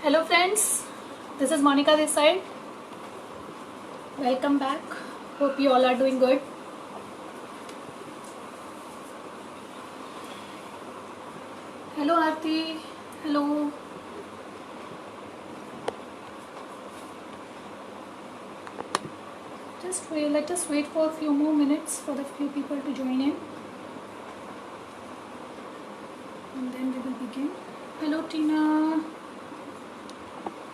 Hello friends, this is Monica this side. Welcome back. Hope you all are doing good. Hello Aarti. Hello. Just wait, let us wait for a few more minutes for the few people to join in. And then we will begin. Hello Tina.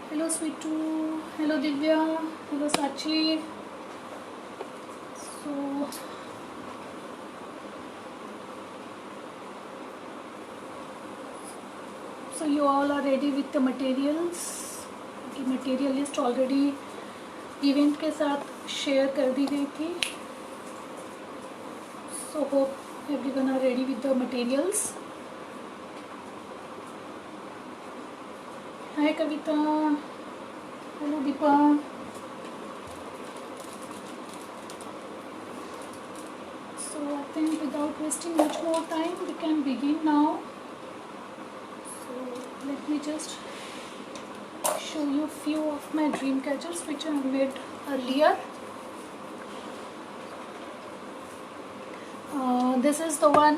Hello Sweetu. Hello Divya. Hello Sachi. So you all are ready with the materials. की material list already event के साथ share कर दी गई थी. So hope everyone are ready with the materials. Hi Kavita. Hello Deepa. So I think without wasting much more time we can begin now. So let me just show you few of my dream catchers which I made earlier. This is the one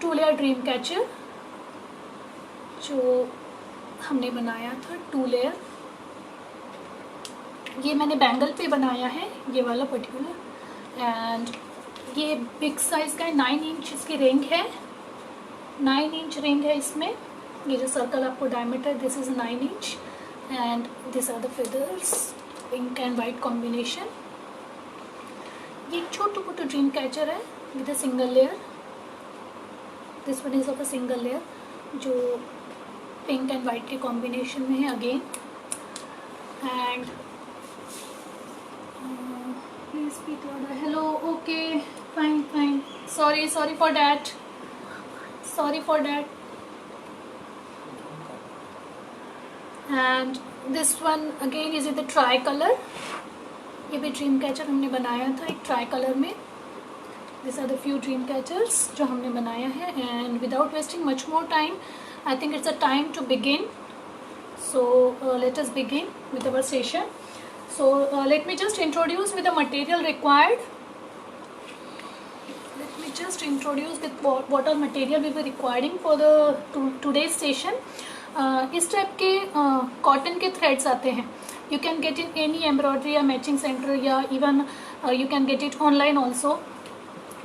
2-layer dream catcher जो हमने बनाया था 2 layer. ये मैंने bangle पे बनाया है ये वाला पर्टिकुलर. एंड ये बिग साइज का है. 9 इंच इसकी रिंग है. 9 इंच रिंग है इसमें. ये जो सर्कल आपको diameter this is 9 inch. And these are the feathers, pink and white combination. ये छोटू मोटू ड्रीम कैचर है with a single layer. This one is of a single layer जो pink and white के combination में है again. And please speak louder. Hello. Okay. Fine. Sorry for that. And this one again is in the tri color. ये भी dream catcher हमने बनाया था एक ट्राई कलर में. These are the few dream catchers जो हमने बनाया है. And without wasting much more time, I think it's a time to begin. So let us begin with our session. So let me just introduce with the material required. Let me just introduce with what all material we were requiring for the today's session. इस type के cotton के threads आते हैं. You can get in any embroidery या matching centre या even you can get it online also.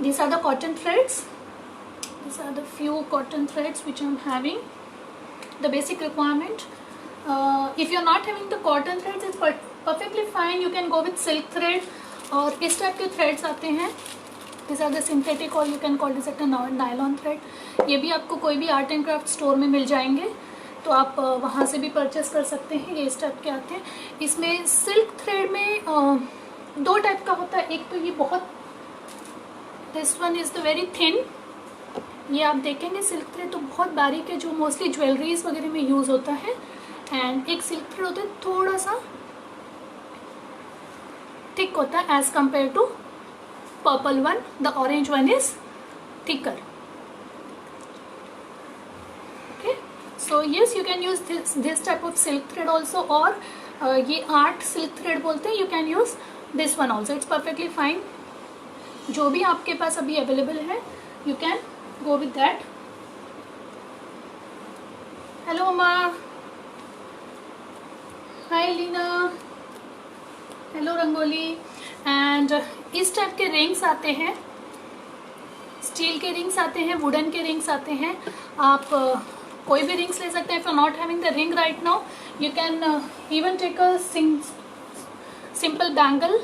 These are the cotton threads. These are the few cotton threads which I am having. The basic requirement. If you are not having the cotton threads, it's perfectly fine. You can go with silk thread. और इस type के threads आते हैं. These are the synthetic or you can call this a nylon thread. ये भी आपको कोई भी आर्ट एंड क्राफ्ट स्टोर में मिल जाएंगे तो आप वहाँ से भी परचेस कर सकते हैं. ये इस टाइप के आते हैं. इसमें सिल्क थ्रेड में 2 टाइप का होता है. एक तो ये बहुत this one is the very thin. ये आप देखेंगे सिल्क थ्रेड तो बहुत बारीक है जो मोस्टली ज्वेलरीज वगैरह में यूज़ होता है. एंड एक सिल्क थ्रेड होता है थोड़ा सा थिक होता है as compare to purple one. The orange one is thicker. So yes, you can use this type of silk thread also. और ये आर्ट सिल्क थ्रेड बोलते हैं. You can use this one also. It's perfectly fine. जो भी आपके पास अभी available है you can go with that. Hello Ma. Hi Lina. Hello rangoli. And इस टाइप के रिंग्स आते हैं. स्टील के रिंग्स आते हैं. वुडन के रिंग्स आते हैं. आप कोई भी रिंग्स ले सकते हैं. If you not having the ring right now you can even take a simple bangle.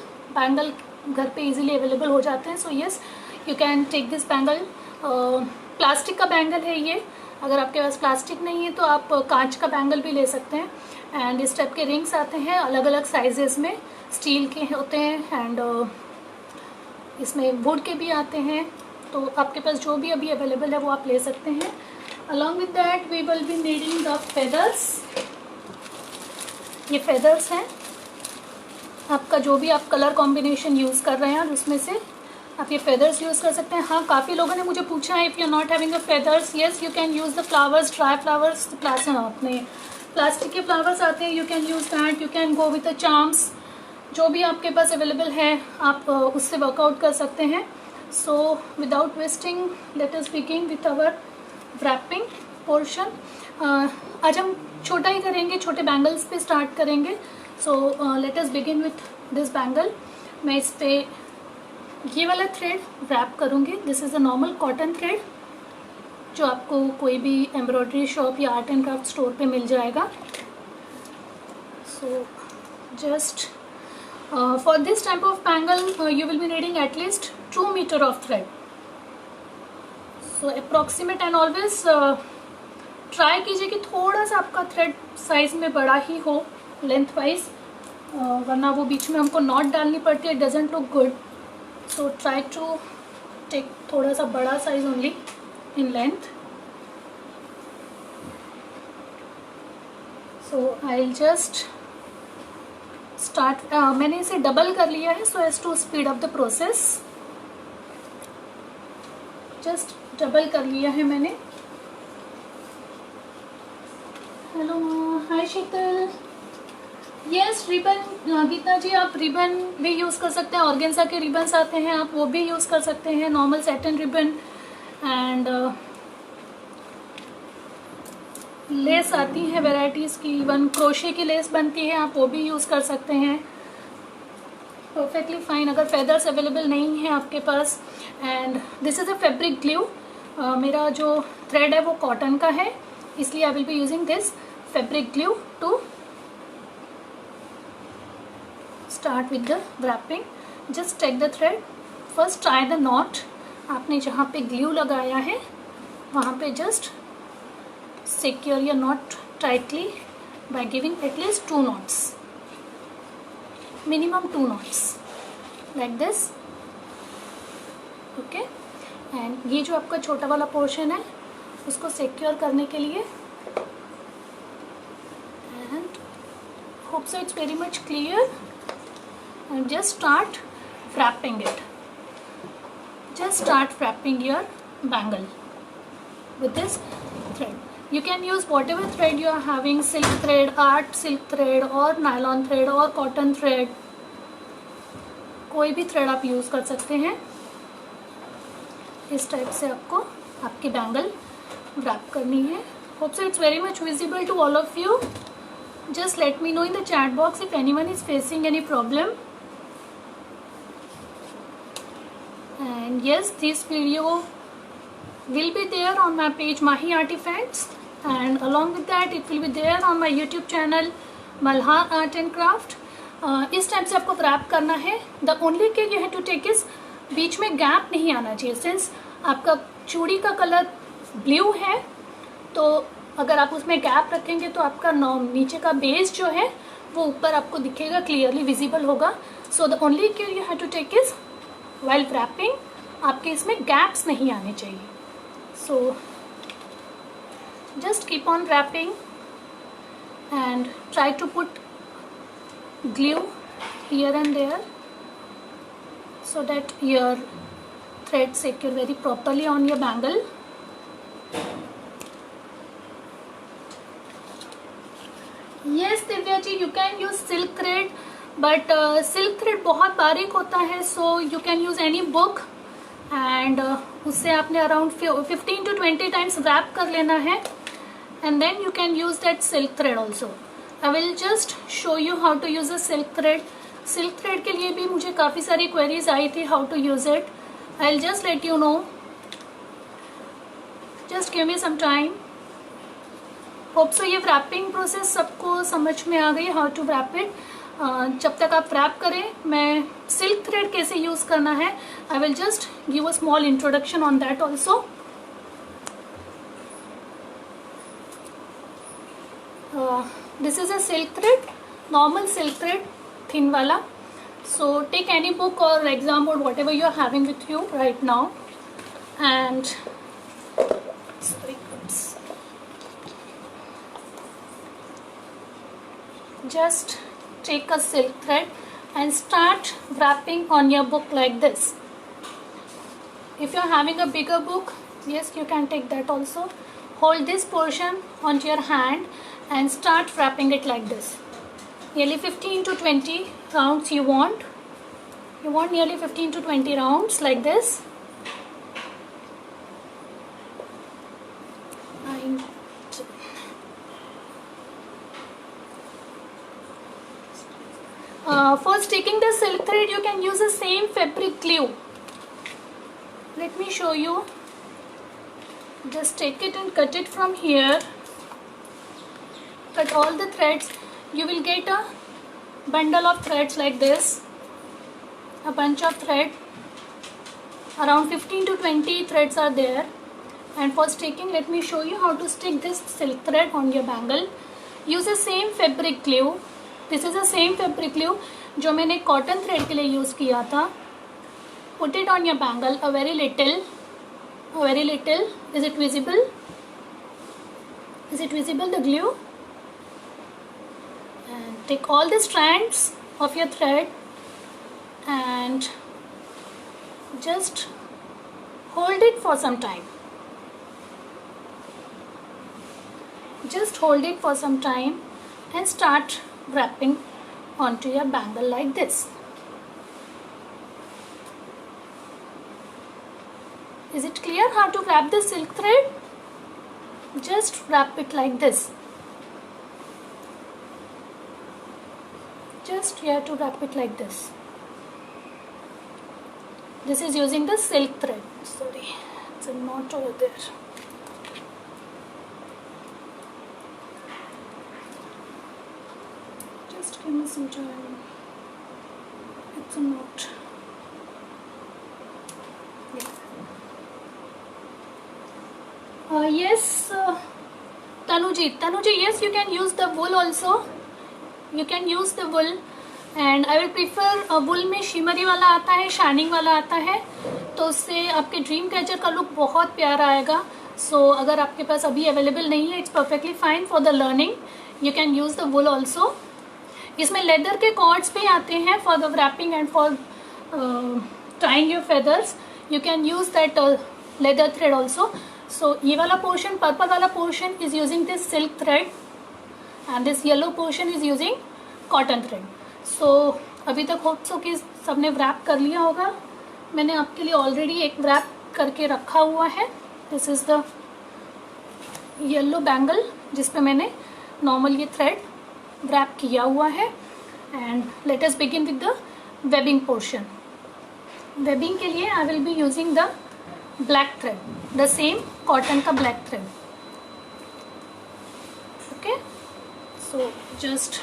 घर पे इजीली अवेलेबल हो जाते हैं. So yes you can take this bangle. Plastic का बैंगल है ये. अगर आपके पास प्लास्टिक नहीं है तो आप कांच का बैंगल भी ले सकते हैं. एंड इस टाइप के रिंग्स आते हैं अलग अलग साइजेस में. स्टील के होते हैं एंड इसमें वुड के भी आते हैं. तो आपके पास जो भी अभी अवेलेबल है वो आप ले सकते हैं. Along with that we will be needing the feathers. ये feathers हैं. आपका जो भी आप कलर कॉम्बिनेशन यूज़ कर रहे हैं उसमें से आप ये feathers यूज़ कर सकते हैं. हाँ काफ़ी लोगों ने मुझे पूछा है if you are not having the feathers, yes you can use the flowers, dry flowers. अपने प्लास्टिक के फ्लावर्स आते हैं, you can use that, you can go with the charms, जो भी आपके पास अवेलेबल है आप उससे वर्कआउट कर सकते हैं. So without wasting let us begin with our wrapping portion. आज हम छोटा ही करेंगे, छोटे बैंगल्स पे स्टार्ट करेंगे. So let us begin with this bangle. मैं इस पे ये वाला थ्रेड रैप करूँगी. This is a normal cotton thread जो आपको कोई भी एम्ब्रॉयडरी शॉप या आर्ट एंड क्राफ्ट स्टोर पे मिल जाएगा. So just for this type of bangle you will be needing at least 2 metre of thread. So approximate and always try कीजिए कि थोड़ा सा आपका थ्रेड साइज में बड़ा ही हो लेंथ वाइज, वरना वो बीच में हमको नॉट डालनी पड़ती है, doesn't look good. So try to take थोड़ा सा बड़ा size only in length. So I will just start. मैंने इसे डबल कर लिया है so as to speed up the process. Just double कर लिया है मैंने. Hello, hi Sheetal. Yes, ribbon Geeta ji, आप रिबन भी यूज़ कर सकते हैं. ऑर्गेन्जा के रिबन्स आते हैं, आप वो भी यूज़ कर सकते हैं. Normal satin ribbon and less आती है वेराइटीज़ की, इवन क्रोशे की लेस बनती है, आप वो भी यूज़ कर सकते हैं. परफेक्टली फाइन अगर फेदर्स अवेलेबल नहीं है आपके पास. And this is a fabric glue. मेरा जो थ्रेड है वो कॉटन का है, इसलिए I will be using this fabric glue to start with the wrapping. Just take the thread, first try the knot. आपने जहाँ पे ग्लू लगाया है वहाँ पे just secure your knot tightly by giving at least 2 knots, minimum 2 knots like this. Okay. And ये जो आपका छोटा वाला पोर्शन है उसको सिक्योर करने के लिए, and hope so it's very much clear. And just start wrapping it. Just start wrapping your bangle with this thread. You can use whatever thread you are having, silk thread, art silk thread or nylon thread or cotton thread. कोई भी thread आप use कर सकते हैं. इस type से आपको आपकी बैंगल wrap करनी है. Hope so it's very much visible to all of you. Just let me know in the chat box if anyone is facing any problem. And yes, this video will be there on my page Mahi Artifacts, and along with that it will be there on my YouTube channel Malhar Art and Craft. इस type से आपको wrap करना है. The only care you have to take is बीच में gap नहीं आना चाहिए. Since आपका चूड़ी का कलर ब्लू है तो अगर आप उसमें गैप रखेंगे तो आपका नीचे का बेस जो है वो ऊपर आपको दिखेगा, क्लियरली विजिबल होगा. So the only care you have to take is while wrapping आपके इसमें गैप्स नहीं आने चाहिए. So just keep on wrapping and try to put glue here and there so that your thread secure very properly on your bangle. Yes Divya ji, you can use silk thread, but silk thread बहुत बारीक होता है. So you can use any book and उससे आपने around 15 to 20 times rap कर लेना है. And then you can use that silk thread also. I will just show you how to use a silk thread. Silk thread के लिए भी मुझे काफ़ी सारी क्वेरीज आई थी how to use it. I will just let you know. Just give me some time. Hope so ये wrapping process सबको समझ में आ गई, हाउ टू रैप इट. जब तक आप रैप करें मैं सिल्क थ्रेड कैसे यूज़ करना है I will just give a small introduction on that also. This is a silk thread, normal silk thread, thin वाला. सो टेक एनी बुक और exam board whatever you are having with you right now and just take a silk thread and start wrapping on your book like this. If you are having a bigger book, yes, you can take that also. Hold this portion onto your hand and start wrapping it like this. Nearly 15 to 20 rounds you want. You want nearly 15 to 20 rounds like this. For sticking the silk thread, you can use the same fabric glue. Let me show you. Just take it and cut it from here. Cut all the threads. You will get a bundle of threads like this. A bunch of thread. Around 15 to 20 threads are there. And for sticking, let me show you how to stick this silk thread on your bangle. Use the same fabric glue. This is the same fabric glue जो मैंने cotton thread के लिए use किया था. Put it on your bangle, a very little. Is it visible? Is it visible, the glue? And take all the strands of your thread and just hold it for some time. Just hold it for some time and start wrapping onto your bangle like this. Is it clear how to wrap the silk thread? Just wrap it like this. Just you have to wrap it like this. This is using the silk thread. Sorry, it's a knot over there. Just give me some time. It's a knot. Yes, Tanuji, yes, you can use the wool also. You can use the wool, and I will prefer wool में shimmery वाला आता है, shining वाला आता है, तो उससे आपके ड्रीम कैचर का लुक बहुत प्यारा आएगा. सो अगर आपके पास अभी अवेलेबल नहीं है, it's perfectly fine for the learning. You can use the wool also. इसमें लेदर के कॉर्ड्स भी आते हैं for the wrapping and for tying your feathers. You can use that leather thread also. So ये वाला portion, purple वाला portion is using this silk thread and this yellow portion is using cotton thread. So अभी तक hope so कि सबने wrap कर लिया होगा. मैंने आपके लिए ऑलरेडी एक व्रैप करके रखा हुआ है. This is the yellow bangle जिस पे मैंने नॉर्मल ये थ्रेड व्रैप किया हुआ है. And let us begin with the webbing portion. Webbing के लिए I will be using the black thread, the same cotton का black thread. Okay, so just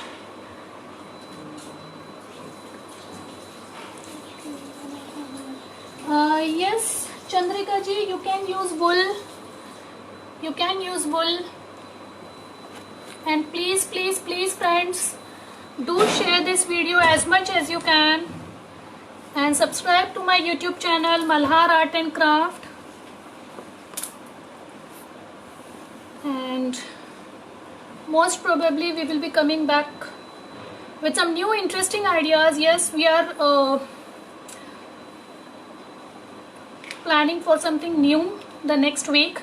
yes, Chandrika ji, you can use wool. You can use wool. And please friends, do share this video as much as you can and subscribe to my YouTube channel Malhar Art and Craft. And most probably we will be coming back with some new interesting ideas. Yes, we are planning for something new the next week.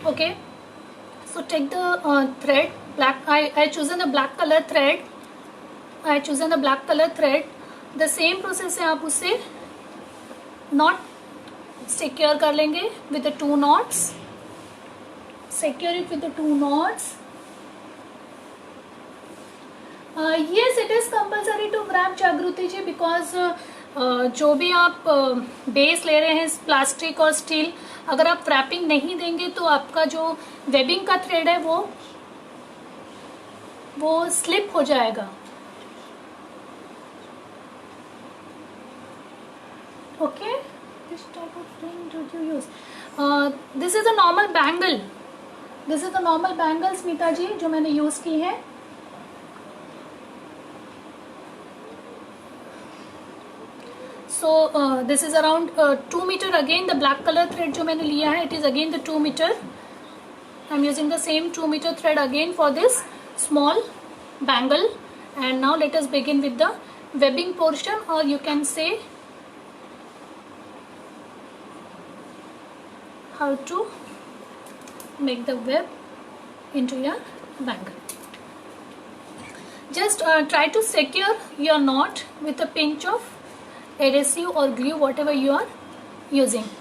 Okay, so take the thread, black. I chosen the black color thread. The same process है, आप उसे knot secure कर लेंगे with the 2 knots. Secure it with the 2 knots. Yes, it is compulsory to wrap, Jagruti ji, because जो भी आप base ले रहे हैं प्लास्टिक और स्टील, अगर आप रैपिंग नहीं देंगे तो आपका जो वेबिंग का थ्रेड है वो स्लिप हो जाएगा. Okay, this type of ring do you use. This is a normal bangle. This is a normal bangle Smita ji जो मैंने यूज की है. So this is around 2 meter. Again the black color thread जो मैंने लिया है, it is again the 2 meter. I'm using the same 2 meter thread again for this small bangle. And now let us begin with the webbing portion, or you can say how to make the web into your bangle. just try to secure your knot with a pinch of adhesive or glue, whatever you are using.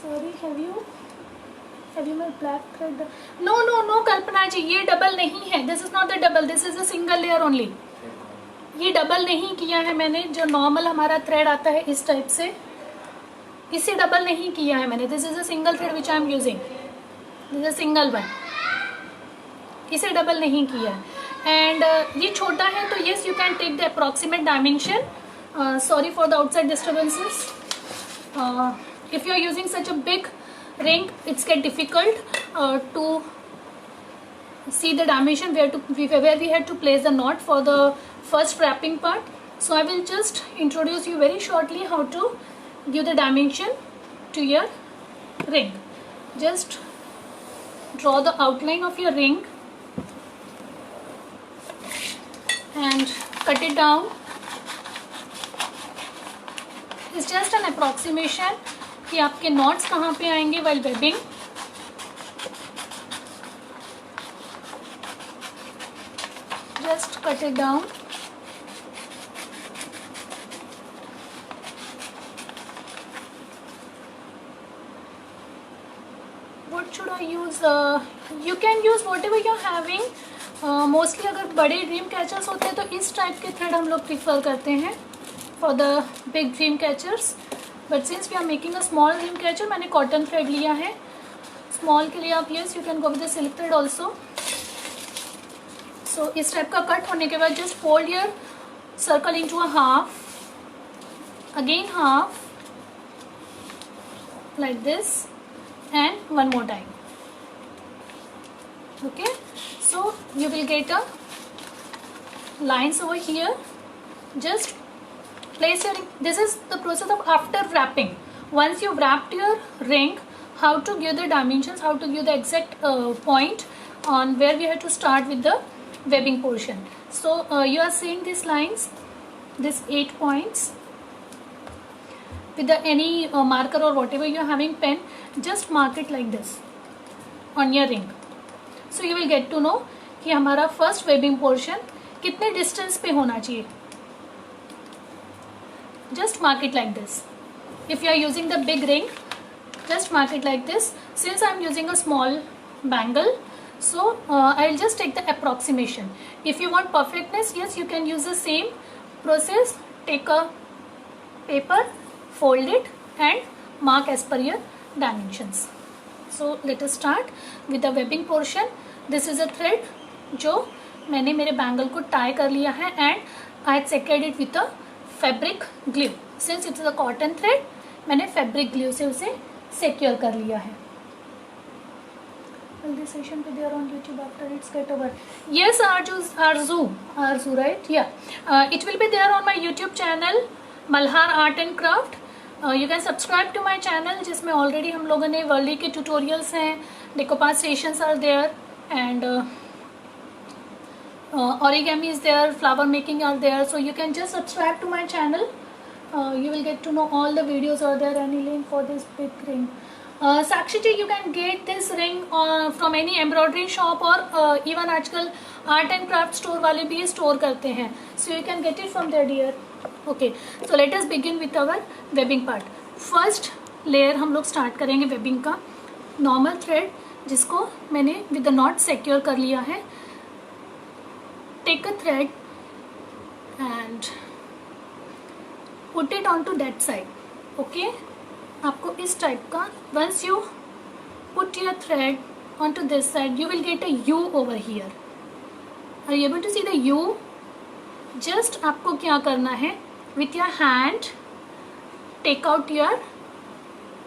Sorry, have you my black thread? No कल्पना जी, ये double नहीं है. This is not the double, this is a single layer only. ये double नहीं किया है मैंने. जो normal हमारा थ्रेड आता है इस टाइप से, इसे डबल नहीं किया है मैंने. This is a single thread which I am using. This is a single one. इसे डबल नहीं किया है. एंड ये छोटा है तो yes you can take the approximate dimension. Sorry for the outside disturbances. If you are using such a big ring, it's get difficult to see the dimension where we had to place the knot for the first wrapping part. So I will just introduce you very shortly how to give the dimension to your ring. Just draw the outline of your ring and cut it down. It's just an approximation कि आपके knots कहाँ पे आएंगे while webbing. Just cut it down. What should I use? You can use whatever you're having. Mostly अगर बड़े dream catchers होते हैं तो इस टाइप के थ्रेड हम लोग प्रीफर करते हैं for the big dream catchers. But since we are making a small dream catcher, मैंने कॉटन थ्रेड लिया है. स्मॉल के लिए आप yes you can go with the silk thread also. So इस टाइप का कट होने के बाद just fold your circle into a half, again half, like this, and one more time. Okay, so you will get a lines over here. Just place your ring. This is the process of after wrapping. Once you've wrapped your ring, how to give the dimensions, how to give the exact point on where we have to start with the webbing portion. So you are seeing these lines, these 8 points with the any marker or whatever you are having pen, just mark it like this on your ring. So you will get to know कि हमारा first webbing portion कितने distance पे होना चाहिए. Just mark it like this. If you are using the big ring, just mark it like this. Since I am using a small bangle, so I will just take the approximation. If you want perfectness, yes, you can use the same process. Take a paper, fold it and mark as per your dimensions. So let us start with the webbing portion. This is a thread जो मैंने मेरे bangle को tie कर लिया है and I secured it with a fabric glue. Since it is a cotton thread, मैंने fabric glue से उसे secure कर लिया है. Will this session be there on YouTube after it's get over? Yes, Arzu, right? Yeah. It will be there on my YouTube channel, Malhar Art and Craft. You can subscribe to my channel, जिसमें already हम लोगों ने वर्ली के tutorials हैं, decoupage stations are there, and origami is there, flower making are there. So you can just subscribe to my channel. You will get to know all the videos are there. Any link for this big ring. Sakshi ji, you can get this ring from any embroidery shop or even आजकल art and craft store वाले भी store करते हैं. So you can get it from there, dear. Okay. So let us begin with our webbing part. First layer हम लोग start करेंगे webbing का. Normal thread जिसको मैंने with the knot secure कर लिया है. Take a thread and put it onto that side. Okay, आपको इस टाइप का, once you put your thread onto this side, you will get a U over here. Are you able to see the U? Just आपको क्या करना है, with your hand take out your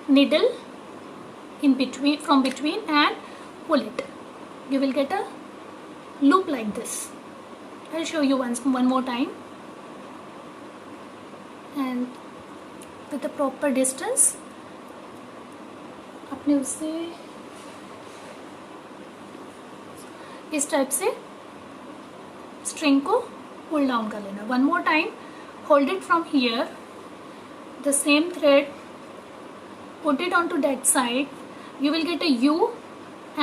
needle in between, from between, and pull it. You will get a loop like this. I'll show you one more time. And with the proper distance, अपने उससे इस type से string को pull down कर लेना. One more time, hold it from here, the same thread put it onto that side, you will get a U,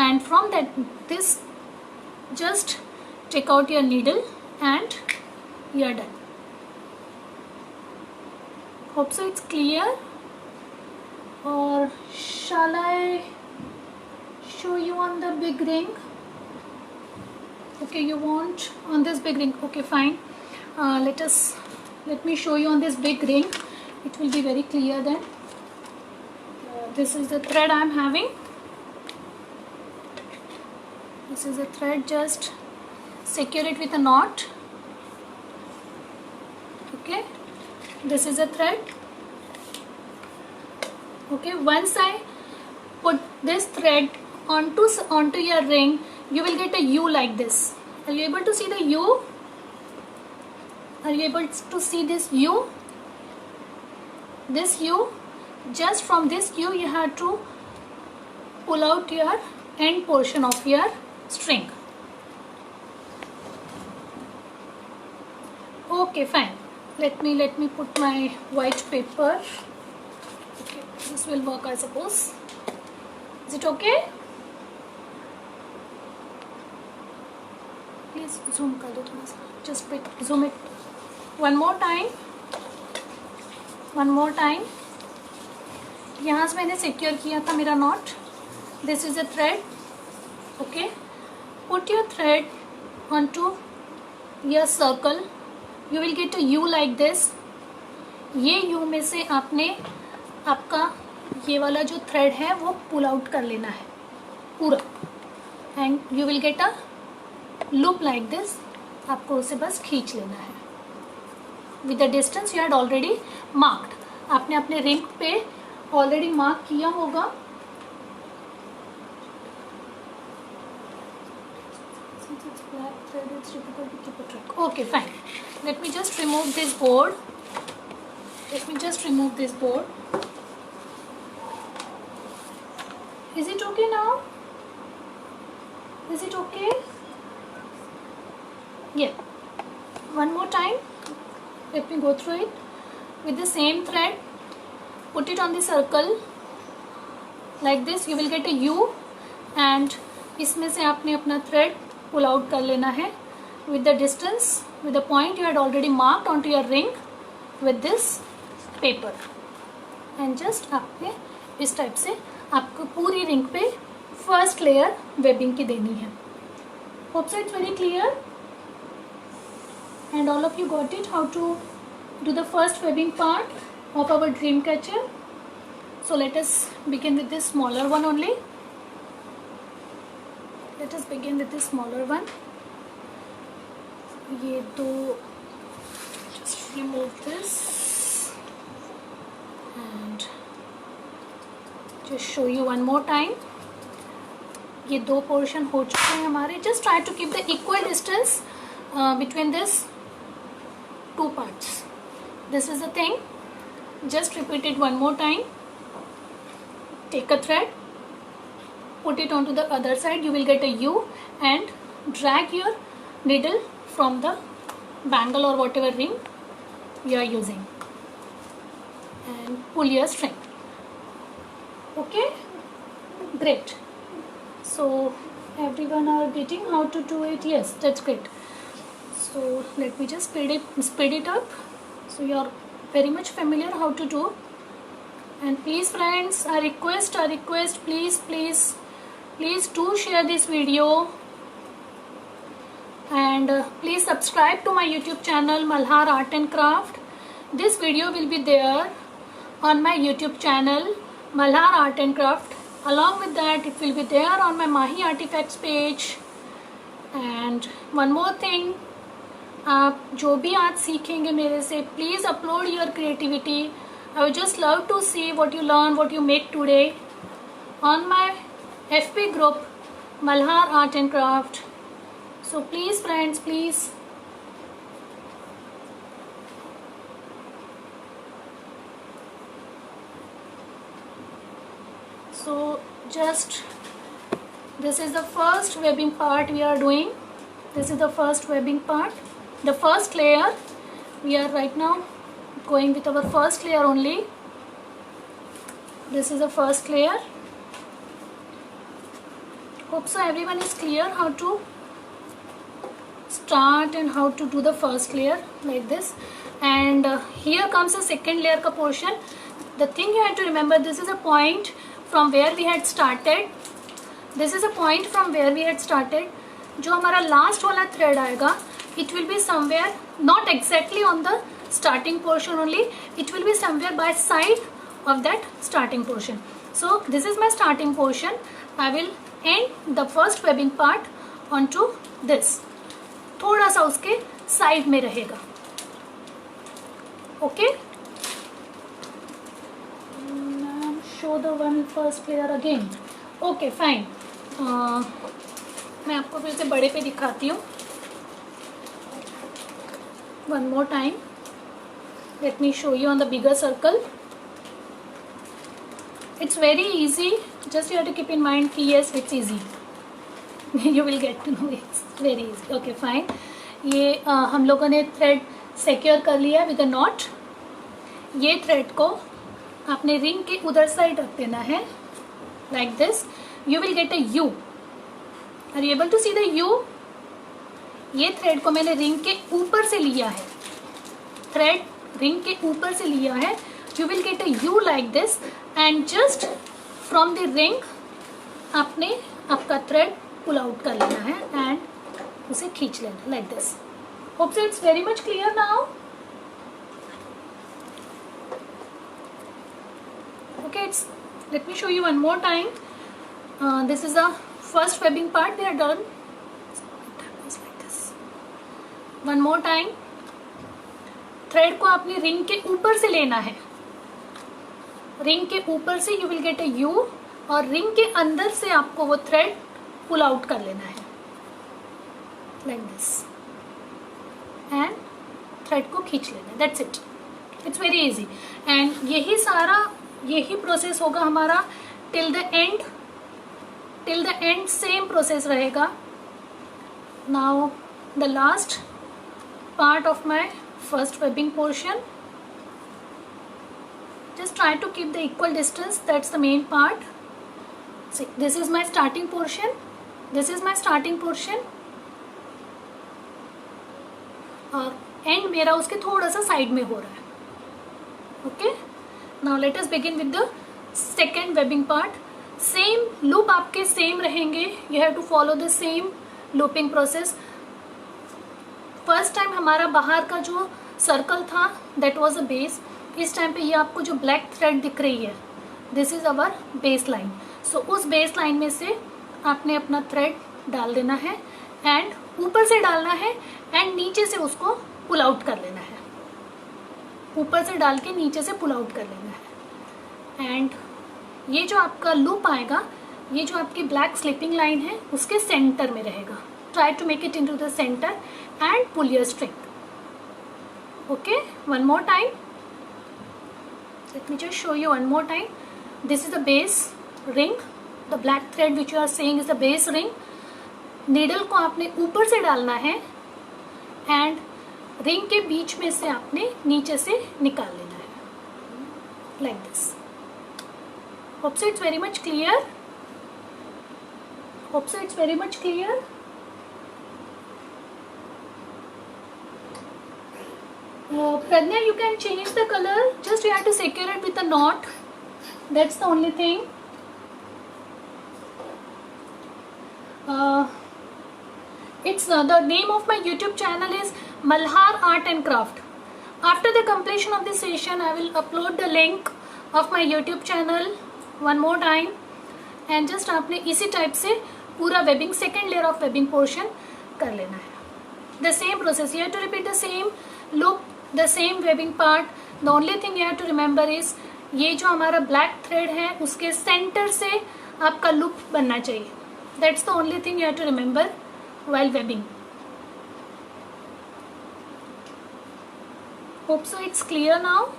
and from this just take out your needle and you are done. Hope so it's clear. Or shall I show you on the big ring? Okay, you want on this big ring. Okay, fine. Let me show you on this big ring. It will be very clear then. This is the thread I am having. This is a thread. Just secure it with a knot. Okay, this is a thread. Okay, once I put this thread onto your ring, you will get a U like this. Are you able to see the U? Are you able to see this U? This U, just from this U you have to pull out your end portion of your string. Okay, fine. Let me put my white paper. Okay, this will work, I suppose. Is it okay? Please zoom कर दो थोड़ा सा. Just zoom it. One more time. यहाँ से मैंने secure किया था मेरा knot. This is a thread. Okay. Put your thread onto your circle. You will get a U like this. ये U में से आपका ये वाला जो thread है वो pull out कर लेना है पूरा. And you will get a loop like this. आपको उसे बस खींच लेना है. With the distance you had already marked. आपने अपने रिंग पे ऑलरेडी मार्क किया होगा. Since it's black thread, it's difficult to keep a track. Okay, fine. Let me just remove this board. Is it okay now? Is it okay? Yeah. One more time. Let me go through it. With the same thread, put it on the circle like this. You will get a U, and इसमें से आपने अपना thread pull out कर लेना है with the distance, with the point you had already marked onto your ring with this paper. And just आपने इस type से आपको पूरी रिंग पे फर्स्ट लेयर वेबिंग की देनी है. Hope so it's very clear. And all of you got it, how to do the first webbing part of our dream catcher. So let us begin with this smaller one only. Let us begin with this smaller one. ये दो, just remove this and just show you one more time. ये दो portion हो चुके हैं हमारे. Just try to keep the equal distance between this two parts. This is the thing. Just repeat it one more time. Take a thread, put it onto the other side. You will get a U, and drag your needle from the bangle or whatever ring you are using, and pull your string. Okay, great. So everyone are getting how to do it? Yes, that's great. So let me just speed it up so you are very much familiar how to do. And please friends, a request, please do share this video, and please subscribe to my YouTube channel Malhar Art and Craft. This video will be there on my YouTube channel Malhar Art and Craft. Along with that, it will be there on my Mahi Artifacts page. And one more thing, आप जो भी आज सीखेंगे मेरे से, please upload your creativity. I would just love to see what you learn, what you make today on my FB group Malhar art and craft. So please friends, please. So just this is the first webbing part we are doing. This is the first webbing part, the first layer. We are right now going with our first layer only. This is the first layer. Hope so everyone is clear how to start and how to do the first layer like this. And here comes the second layer ka portion. The thing you have to remember, this is a point from where we had started. This is a point from where we had started. जो हमारा last वाला thread आएगा, it will be somewhere not exactly on the starting portion only, it will be somewhere by side of that starting portion. So this is my starting portion. I will end the first webbing part onto this. थोड़ा सा उसके side में रहेगा. Okay? Show the one first layer again. Okay, fine. मैं आपको फिर से बड़े पे दिखाती हूँ. One more time. Let me show you on the bigger circle. It's very easy. Just you have to keep in mind कि yes, it's easy. You will get to know it's very easy. Okay, fine. ये हम लोगों ने thread secure कर लिया with a not. ये thread को आपने रिंग के उधर साइड रख देना है like this. You will get a U. Are you able to see the U? ये थ्रेड को मैंने रिंग के ऊपर से लिया है. थ्रेड रिंग के ऊपर से लिया है. You will get a U like this and just from the ring आपने आपका थ्रेड पुल आउट कर लेना है एंड उसे खींच लेना like this. Hope so it's very much clear now. Okay, let me show you one more time. This is the first webbing part. They are done. It happens like this. One more time. Thread को आपने ring के ऊपर से लेना है. Ring के ऊपर से you will get a U और रिंग के अंदर से आपको वो थ्रेड पुल आउट कर लेना है like this and थ्रेड को खींच लेना है. That's it. It's very easy. And यही प्रोसेस होगा हमारा till the end. Till the end same process रहेगा. Now the last part of my first webbing portion. Just try to keep the equal distance. That's the main part. See, this is my starting portion. This is my starting portion. और end मेरा उसके थोड़ा सा side में हो रहा है. Okay? Now let us begin with the second webbing part. Same loop आपके सेम रहेंगे. You have to follow the same looping process. First time हमारा बाहर का जो सर्कल था दैट वाज अ बेस. इस टाइम पे ये आपको जो ब्लैक थ्रेड दिख रही है this is our base line. So उस बेस लाइन में से आपने अपना थ्रेड डाल देना है एंड ऊपर से डालना है एंड नीचे से उसको पुल आउट कर लेना है. ऊपर से डाल के नीचे से पुल आउट कर लेना है एंड ये जो आपका लूप आएगा ये जो आपकी ब्लैक स्लिपिंग लाइन है उसके सेंटर में रहेगा. Try to make it into the center and pull your string. Okay, one more time. Let me just show you one more time. This is the base ring. The black thread which you are saying is the base ring. Needle को आपने ऊपर से डालना है and ring के बीच में से आपने नीचे से निकाल लेना है like this. Hope so it's very much clear. Hope so it's very much clear. Pradnya, you can change the color. Just you have to secure it with a knot. That's the only thing. It's the name of my YouTube channel is Malhar Art and Craft. After the completion of this session, I will upload the link of my YouTube channel. One more time and just आपने इसी type से पूरा webbing second layer of webbing portion कर लेना है. The same process. You have to repeat the same loop, the same webbing part. The only thing you have to remember is ये जो हमारा ब्लैक थ्रेड है उसके सेंटर से आपका लूप बनना चाहिए. That's the only thing you have to remember while webbing. Hope so it's clear now.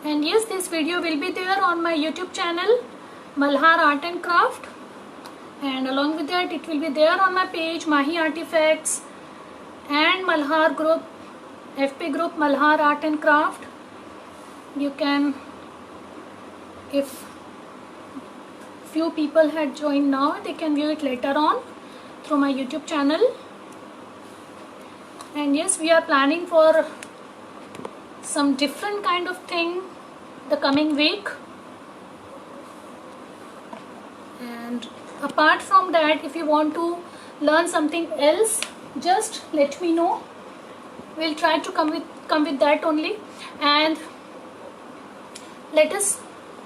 And yes, this video will be there on my YouTube channel Malhar Art and Craft, and along with that it will be there on my page Mahi Artifacts and Malhar group, FP group Malhar Art and Craft. You can, if few people had joined now, they can view it later on through my YouTube channel. And yes, we are planning for some different kind of thing the coming week. And apart from that, if you want to learn something else, just let me know. We'll try to come with that only. And let us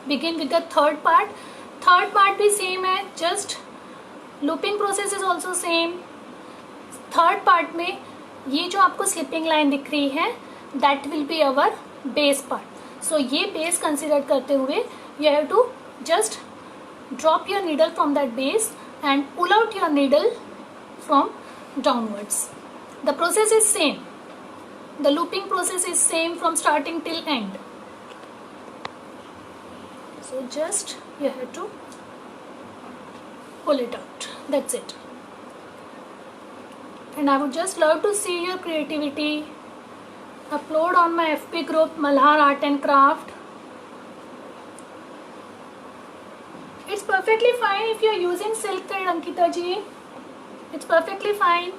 begin with the third part. Third part भी same है, just looping process is also same. Third part में ये जो आपको slipping line दिख रही है, that will be our base part. So ये base consider करते हुए you have to just drop your needle from that base and pull out your needle from downwards. The process is same. The looping process is same from starting till end. So just you have to pull it out. That's it. And I would just love to see your creativity. Upload on my FB group Malhar Art and Craft. It's perfectly fine if you are using silk thread, Ankita ji. It's perfectly fine.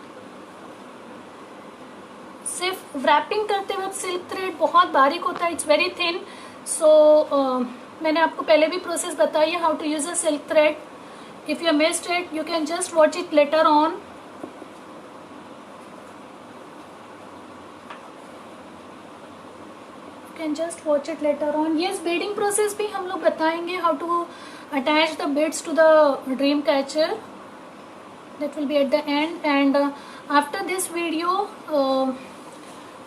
सिर्फ wrapping करते वक्त silk thread बहुत बारीक होता है. It's very thin. So मैंने आपको पहले भी प्रोसेस बताई है how to use a silk thread. If you missed it, you can just watch it later on. You can just watch it later on. Yes, beading process भी हम लोग बताएंगे how to attach the beads to the dream catcher. That will be at the end. And after this video,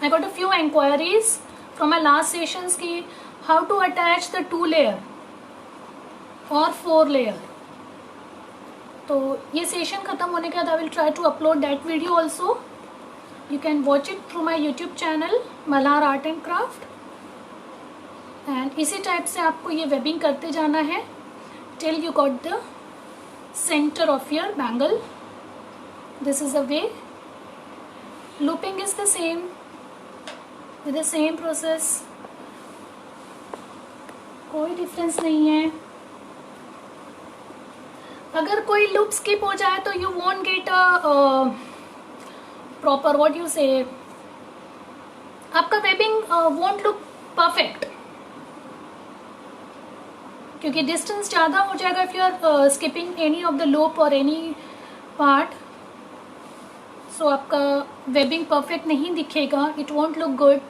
I got a few inquiries from my last sessions की how to attach the 2 layer or 4 layer. तो ये session ख़त्म होने के बाद I will try to upload that video also. You can watch it through my YouTube channel Malhar Art and Craft. And इसी type से आपको ये webbing करते जाना है till you got the center of your bangle. This is the way. Looping is the same with the same process. कोई difference नहीं है. अगर कोई लूप स्किप हो जाए तो you won't get a proper what you say, आपका webbing won't look perfect, क्योंकि डिस्टेंस ज़्यादा हो जाएगा if you are skipping any of the loop और एनी पार्ट. सो आपका वेबिंग परफेक्ट नहीं दिखेगा. It won't look good.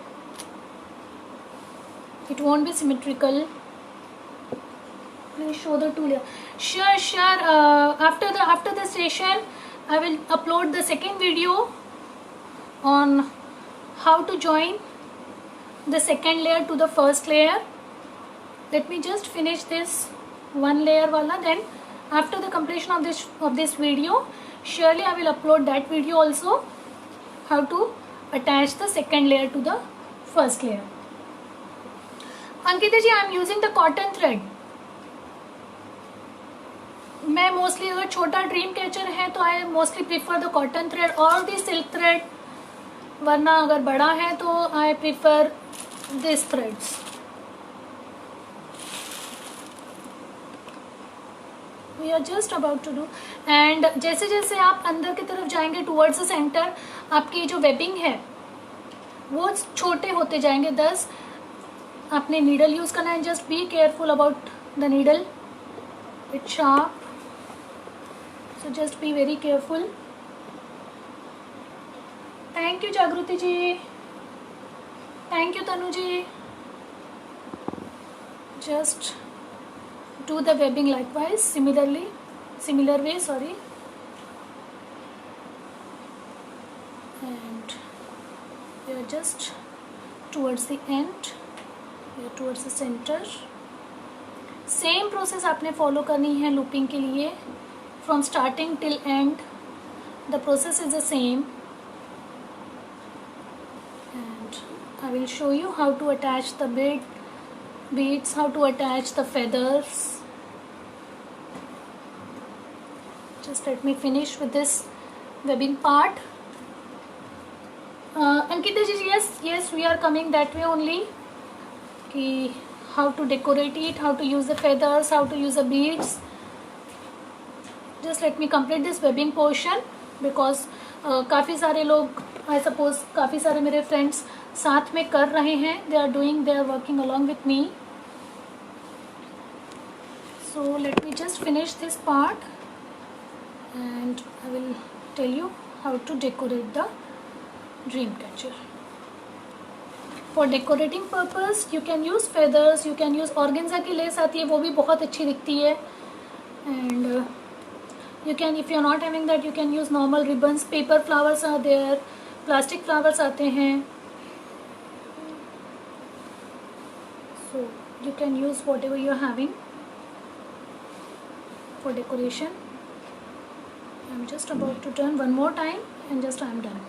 It won't be symmetrical. Please show the 2 layer. Sure. After the session, I will upload the second video on how to join the second layer to the first layer. Let me just finish this 1 layer wala. Then after the completion of this video, surely I will upload that video also. How to attach the second layer to the first layer. Ankita ji, I am using the cotton thread. मैं mostly अगर छोटा dream catcher है तो I mostly prefer the cotton thread और the silk thread, वरना अगर बड़ा है तो I prefer this threads. We are just about to do. And जैसे जैसे आप अंदर की तरफ जाएंगे टूवर्ड्स द सेंटर, आपकी जो वेबिंग है वो छोटे होते जाएंगे. दस आपने नीडल यूज़ करना है. Just be careful about the needle. It's sharp, so just be very careful. Thank you Jagriti ji. Thank you Tanu ji. Just do the webbing likewise similar way, sorry. And we are just towards the end. Towards the center. Same process आपने follow करनी है looping के लिए. From starting till end the process is the same. And I will show you how to attach the beads, how to attach the feathers. Just let me finish with this webbing part. Ankita ji, yes, we are coming that way only. कि how to decorate it, how to use the feathers, how to use the beads. Just let me complete this webbing portion because काफ़ी सारे लोग, I suppose काफ़ी सारे मेरे friends साथ में कर रहे हैं. They are working along with me. So let me just finish this part and I will tell you how to decorate the dream catcher. For decorating purpose you can use feathers, you can use organza की less आती है, वो भी बहुत अच्छी दिखती है. And you can, if you are not having that, you can use normal ribbons. Paper flowers are there, plastic flowers आते हैं. So you can use whatever you are having for decoration. I am just about to turn one more time and just I am done.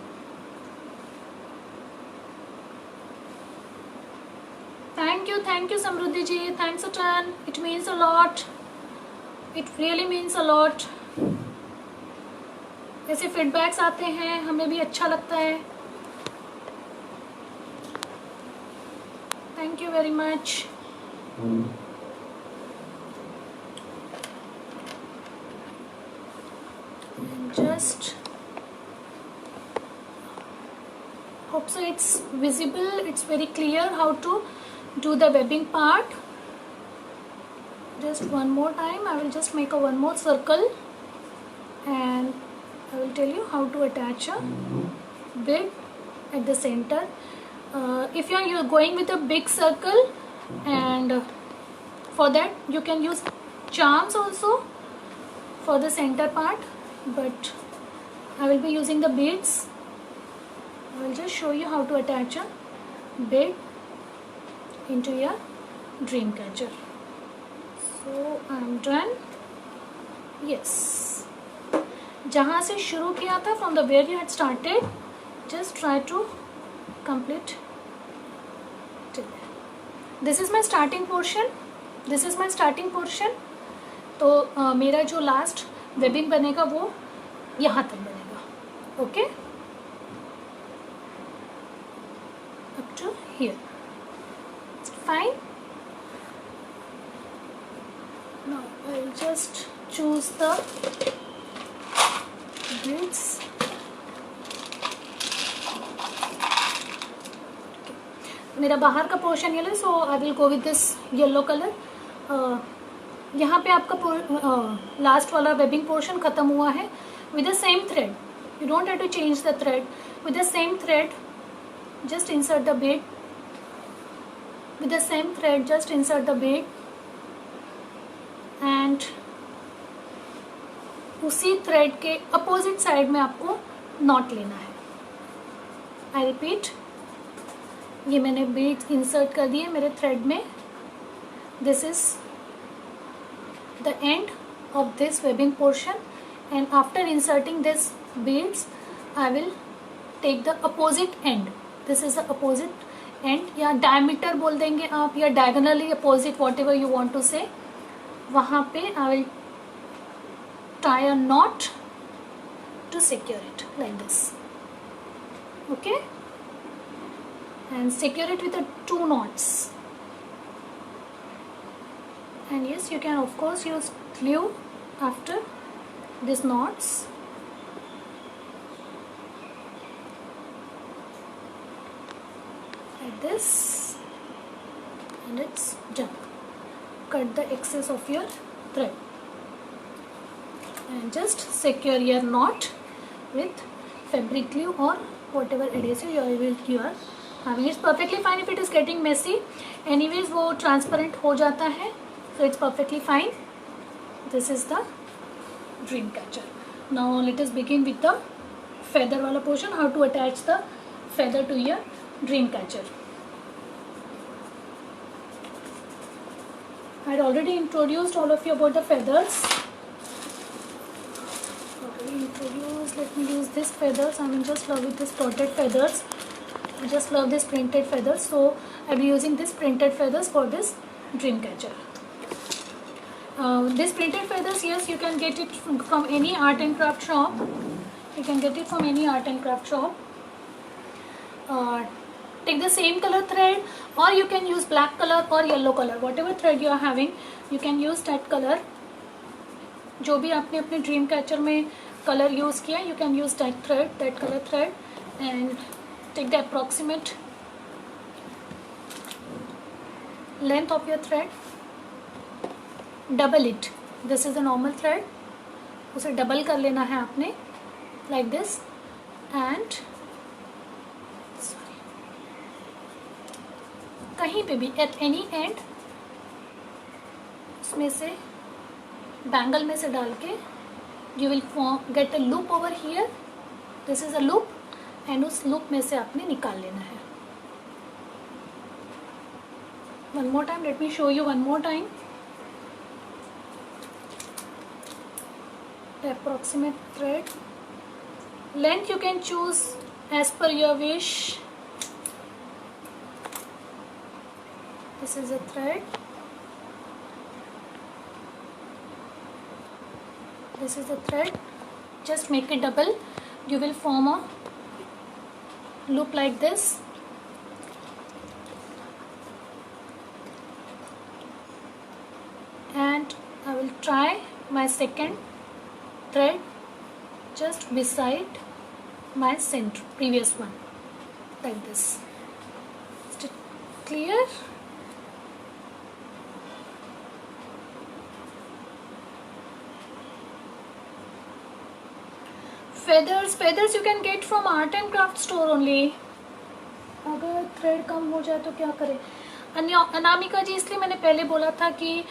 Thank you Samruddhi ji, thanks a ton. It means a lot. It really means a lot. ऐसे feedbacks आते हैं, हमें भी अच्छा लगता है. Thank you very much. And just hope so it's visible, it's very clear how to do the webbing part. Just one more time, I will just make a one more circle and I will tell you how to attach a bead at the center. If you are going with a big circle, and for that you can use charms also for the center part, but I will be using the beads. I will just show you how to attach a bead into your dream catcher. So I am done. Yes, जहाँ से शुरू किया था, from the where you had started, just try to complete till there. This is my starting portion. This is my starting portion. तो मेरा जो last webbing बनेगा वो यहाँ तक बनेगा. Okay, up to here. Fine. Now I will just choose the beads. मेरा बाहर का portion yellow, so I will go with this yellow colour. यहाँ पे आपका लास्ट वाला वेबिंग पोर्शन ख़त्म हुआ है. With the same thread, you don't have to change the thread. With the same thread just insert the bead. With the same thread just insert the bead and उसी thread के opposite side में आपको not लेना है. I repeat, ये मैंने Beed insert कर दिए मेरे थ्रेड में. This is the end of this webbing portion and after inserting this beads I will take the opposite end. This is the opposite end, या डायमीटर बोल देंगे आप, या diagonally opposite, whatever you want to say. वहाँ पे I will tie a knot to secure it like this. Okay, and secure it with the 2 knots. And yes, you can of course use glue after these knots. Like this, and it's done. Cut the excess of your thread and just secure your knot with fabric glue or whatever adhesive you are having. It's perfectly fine if it is getting messy. Anyways वो transparent हो जाता है, so it's perfectly fine. This is the dream catcher. Now let us begin with the feather वाला portion. How to attach the feather to your dream catcher. I had already introduced all of you about the feathers. Let me use this feathers. I mean, just love with this dotted feathers. I just love this printed feathers, so I'll be using this printed feathers for this dream catcher. This printed feathers, yes, you can get it from any art and craft shop. You can get it from any art and craft shop. take the same color thread, or you can use black color or yellow color, whatever thread you are having you can use that color. जो भी आपने अपने dream catcher में colour use किया, you can use that thread, that color thread, and take the approximate length of your thread, double it. This is a normal thread, उसे double कर लेना है आपने like this, and कहीं पे भी at any end उसमें से बैंगल में से डाल के you will get a loop over here. This is a loop, and उस loop में से आपने निकाल लेना है. One more time, let me show you one more time. The approximate thread length you can choose as per your wish. This is a thread. This is the thread. Just make it double. You will form a loop like this. And I will try my second thread just beside my center, previous one, like this. Is it clear? feathers you can get from art and craft store only. अगर thread कम हो जाए तो क्या करें? अनामिका जी, इसलिए मैंने पहले बोला था कि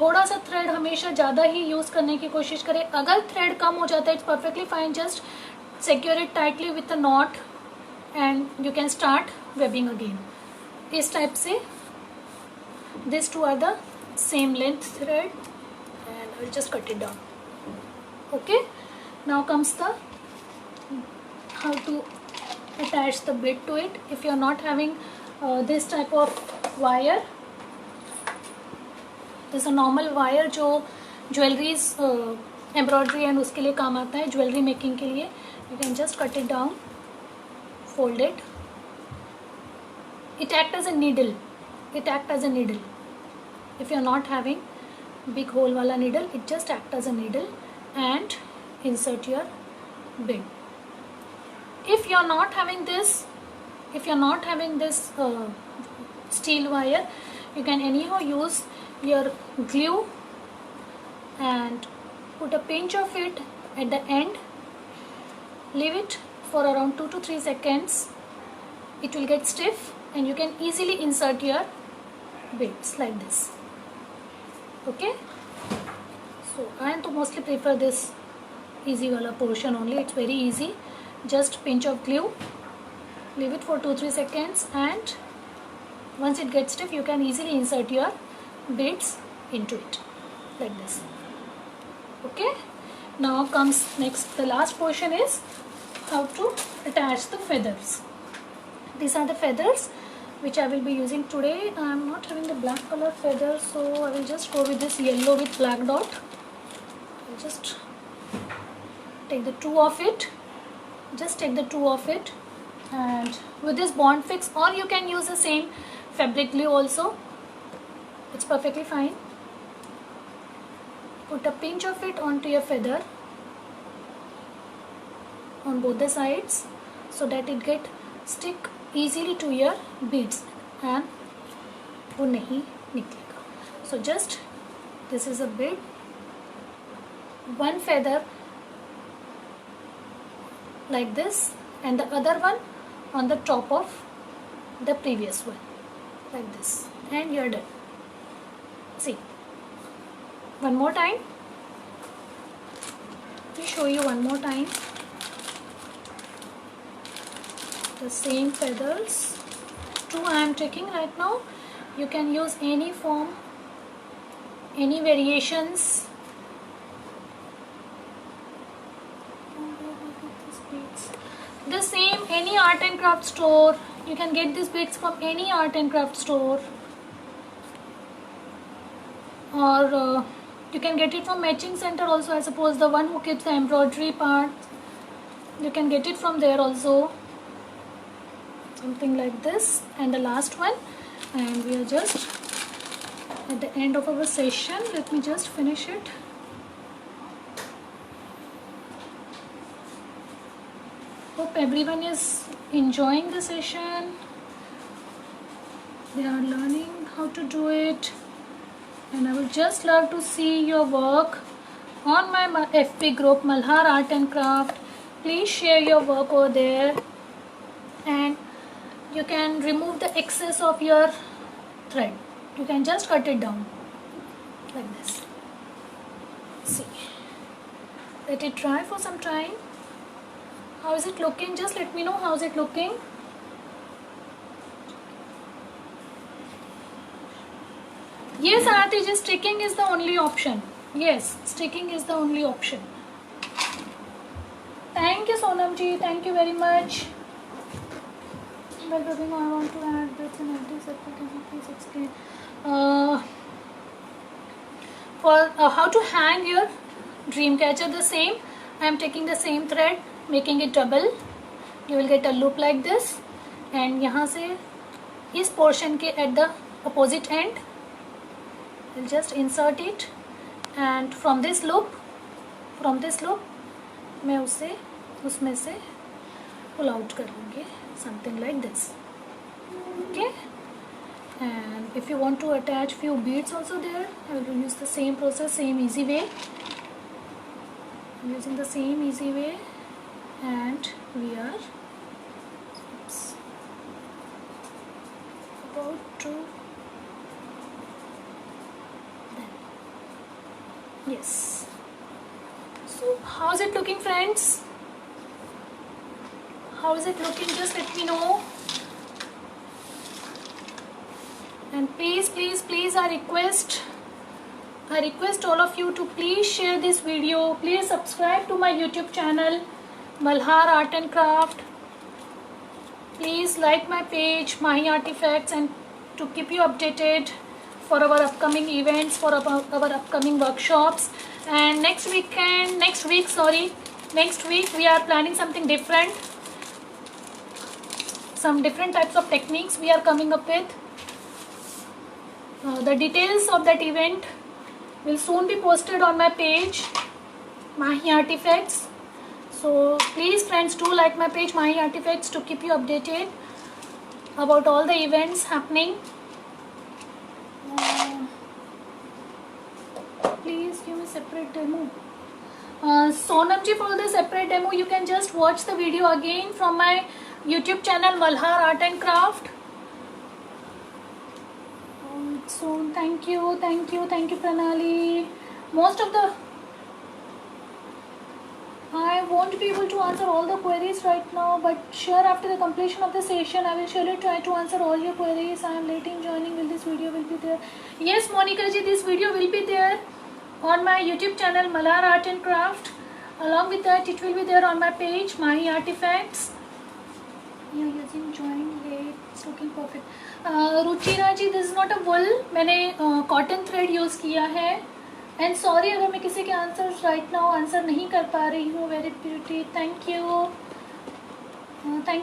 थोड़ा सा थ्रेड हमेशा ज़्यादा ही यूज़ करने की कोशिश करें. अगर थ्रेड कम हो जाता है it's perfectly fine, just secure it tightly with a knot and you can start webbing again. इस टाइप से this two are the same length thread and I will just cut it down. Okay, now comes the how to attach the bit to it. If you are not having this type of wire, this is a normal wire जो jewelleries embroidery and उसके लिए काम आता है, jewellery making के लिए. You can just cut it down, fold it. It act as a needle. It act as a needle. If you are not having big hole वाला needle, it just act as a needle and insert your bead. If you are not having this, steel wire, you can anyhow use your glue and put a pinch of it at the end. Leave it for around 2 to 3 seconds. It will get stiff and you can easily insert your beads like this. Okay, so I to mostly prefer this easy wala portion only. It's very easy. Just pinch of glue, leave it for 2-3 seconds, and once it gets stiff you can easily insert your beads into it like this. Okay, now comes next, the last portion is how to attach the feathers. These are the feathers which I will be using today. I am not having the black color feather, so I will just go with this yellow with black dot. I'll just take the two of it, just take the two of it, and with this bond fix, or you can use the same fabric glue also, it's perfectly fine. Put a pinch of it onto your feather on both the sides so that it get stick easily to your beads and वो नहीं निकलेगा. So just this is a bead, one feather like this and the other one on the top of the previous one like this, and you're done. See, one more time, let me show you one more time. The same feathers, two I am taking right now. You can use any form, any variations. The same, any art and craft store, you can get these beads from any art and craft store, or you can get it from matching center also. I suppose the one who keeps the embroidery part, you can get it from there also. something like this, and the last one, and we are just at the end of our session. Let me just finish it. Hope everyone is enjoying the session. They are learning how to do it, and I would just love to see your work on my FB group Malhar Art and Craft. Please share your work over there, and you can remove the excess of your thread. You can just cut it down like this. See, let it dry for some time. How is it looking? Just let me know how is it looking. Yes, Aarti, just sticking is the only option. Yes, sticking is the only option. Thank you, Sonam ji. Thank you very much. Well, I want to add bits and edits. Can you please explain? For how to hang your dream catcher, the same. I am taking the same thread, making it double. You will get a loop like this, and यहाँ से इस portion के at the opposite end, we'll just insert it, and from this loop, मैं उसे उसमें से pull out करूँगी, something like this. Okay. And if you want to attach few beads also there, I will use the same process, same easy way. I'm using the same easy way, and we are about to then. Yes. So how's it looking, friends? How is it looking? Just let me know. And please, please, please, I request all of you to please share this video. Please subscribe to my YouTube channel, Malhar Art and Craft. Please like my page, Mahi Artifacts, and to keep you updated for our upcoming events, for our upcoming workshops. And next week we are planning something different. Some different types of techniques we are coming up with. The details of that event will soon be posted on my page, Mahi Artifacts. So please, friends, do like my page, Mahi Artifacts, to keep you updated about all the events happening. Please give me separate demo. Sonam ji, for the separate demo, you can just watch the video again from my YouTube channel, Malhar Art and Craft. So thank you, Pranali. Most of the I won't be able to answer all the queries right now, but sure, after the completion of the session, I will surely try to answer all your queries. I am late in joining. Will this video will be there? Yes, Monica ji, this video will be there on my YouTube channel, Malhar Art and Craft. Along with that, it will be there on my page, Mahi Artifacts. You are using join late. It's looking perfect. Ruchira ji, this is not a wool, मैंने cotton thread use किया है. And sorry अगर मैं किसी के answer right now answer नहीं कर पा रही हूँ. Very beauty, thank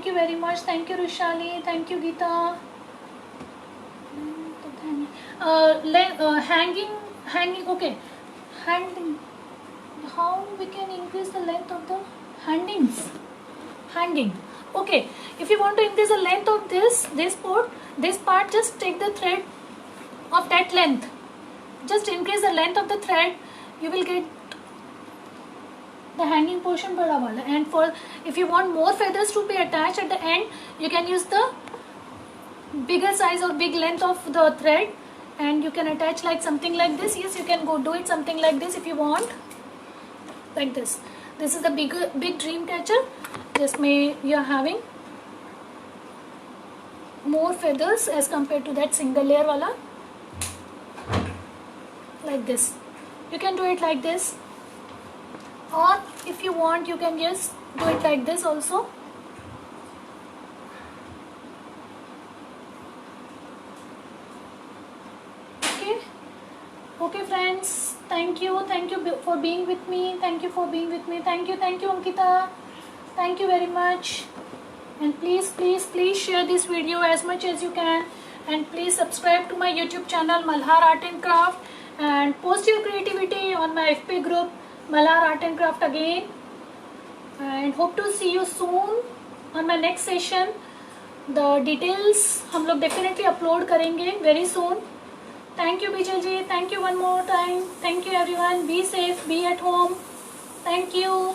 you very much. Thank you Rushali, thank you Geeta. Hanging okay. Hanging, how we can increase the length of the hanging. Okay, if you want to increase the length of this part, just take the thread of that length. Just increase the length of the thread, you will get the hanging portion bada wala. And if you want more feathers to be attached at the end, you can use the bigger size or big length of the thread, and you can attach like something like this. Yes, you can go do it something like this if you want, like this. This is the big dream catcher. जिसमें you are having more feathers as compared to that single layer wala. Like this, you can do it like this, or if you want, you can just do it like this also. Okay friends, thank you for being with me. Thank you Ankita. Thank you very much. and please share this video as much as you can, and please subscribe to my YouTube channel Malhar Art and Craft, and post your creativity on my FB group Malhar Art and Craft again, and hope to see you soon on my next session. The details हम लोग definitely upload करेंगे very soon. Thank you Bijal ji, thank you one more time, thank you everyone, be safe, be at home, thank you.